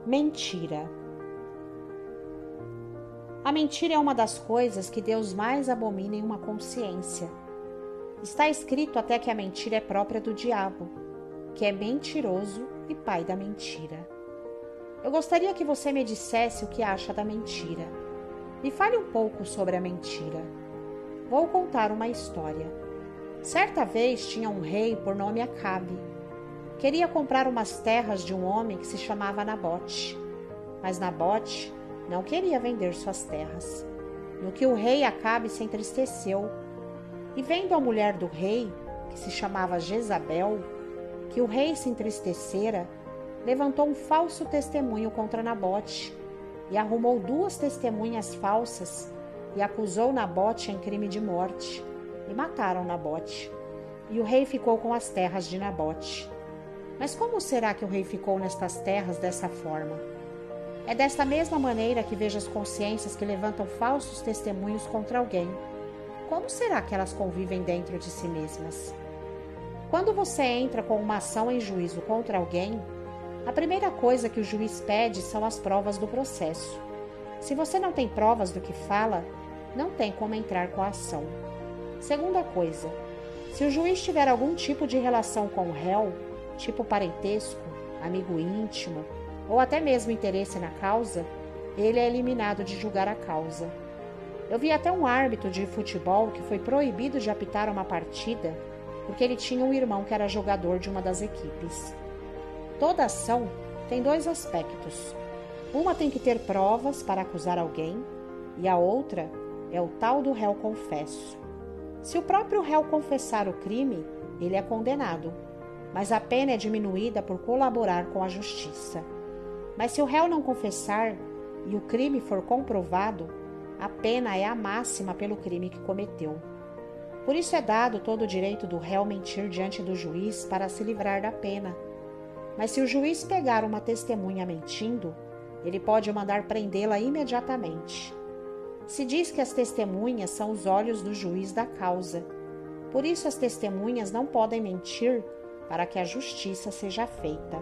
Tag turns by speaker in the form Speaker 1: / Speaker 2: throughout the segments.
Speaker 1: Mentira. A mentira é uma das coisas que Deus mais abomina em uma consciência. Está escrito até que a mentira é própria do diabo, que é mentiroso e pai da mentira. Eu gostaria que você me dissesse o que acha da mentira. Me fale um pouco sobre a mentira. Vou contar uma história. Certa vez tinha um rei por nome Acabe. Queria comprar umas terras de um homem que se chamava Nabote. Mas Nabote não queria vender suas terras. No que o rei Acabe se entristeceu. E vendo a mulher do rei, que se chamava Jezabel, que o rei se entristecera, levantou um falso testemunho contra Nabote e arrumou 2 testemunhas falsas e acusou Nabote em crime de morte. E mataram Nabote. E o rei ficou com as terras de Nabote. Mas como será que o rei ficou nestas terras dessa forma? É desta mesma maneira que vejo as consciências que levantam falsos testemunhos contra alguém. Como será que elas convivem dentro de si mesmas? Quando você entra com uma ação em juízo contra alguém, a primeira coisa que o juiz pede são as provas do processo. Se você não tem provas do que fala, não tem como entrar com a ação. Segunda coisa, se o juiz tiver algum tipo de relação com o réu, tipo parentesco, amigo íntimo, ou até mesmo interesse na causa, ele é eliminado de julgar a causa. Eu vi até um árbitro de futebol que foi proibido de apitar uma partida porque ele tinha um irmão que era jogador de uma das equipes. Toda ação tem 2 aspectos. Uma tem que ter provas para acusar alguém e a outra é o tal do réu confesso. Se o próprio réu confessar o crime, ele é condenado, mas a pena é diminuída por colaborar com a justiça. Mas se o réu não confessar e o crime for comprovado, a pena é a máxima pelo crime que cometeu. Por isso é dado todo o direito do réu mentir diante do juiz para se livrar da pena. Mas se o juiz pegar uma testemunha mentindo, ele pode mandar prendê-la imediatamente. Se diz que as testemunhas são os olhos do juiz da causa. Por isso as testemunhas não podem mentir para que a justiça seja feita.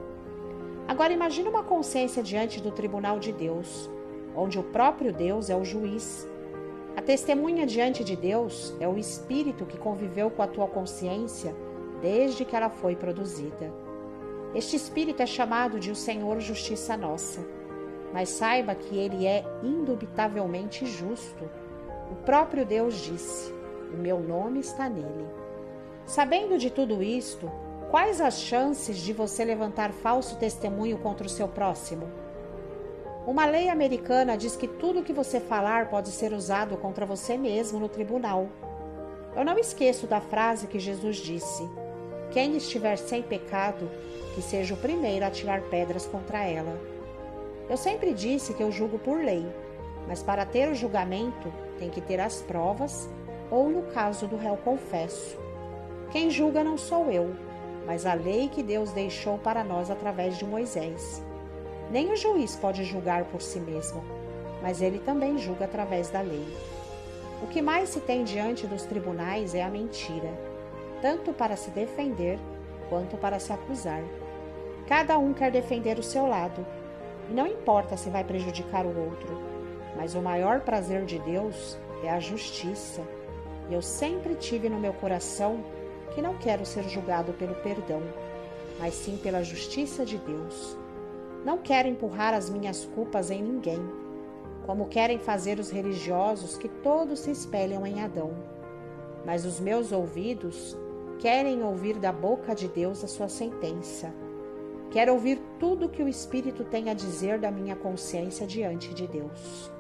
Speaker 1: Agora imagine uma consciência diante do tribunal de Deus, onde o próprio Deus é o juiz. A testemunha diante de Deus é o espírito que conviveu com a tua consciência desde que ela foi produzida. Este espírito é chamado de o Senhor Justiça Nossa, mas saiba que ele é indubitavelmente justo. O próprio Deus disse: o meu nome está nele. Sabendo de tudo isto, quais as chances de você levantar falso testemunho contra o seu próximo? Uma lei americana diz que tudo que você falar pode ser usado contra você mesmo no tribunal. Eu não esqueço da frase que Jesus disse: quem estiver sem pecado, que seja o primeiro a tirar pedras contra ela. Eu sempre disse que eu julgo por lei, mas para ter o julgamento tem que ter as provas, ou no caso do réu confesso. Quem julga não sou eu, mas a lei que Deus deixou para nós através de Moisés. Nem o juiz pode julgar por si mesmo, mas ele também julga através da lei. O que mais se tem diante dos tribunais é a mentira, tanto para se defender quanto para se acusar. Cada um quer defender o seu lado, e não importa se vai prejudicar o outro, mas o maior prazer de Deus é a justiça. E eu sempre tive no meu coração que não quero ser julgado pelo perdão, mas sim pela justiça de Deus. Não quero empurrar as minhas culpas em ninguém, como querem fazer os religiosos que todos se espelham em Adão. Mas os meus ouvidos querem ouvir da boca de Deus a sua sentença. Quero ouvir tudo que o Espírito tem a dizer da minha consciência diante de Deus.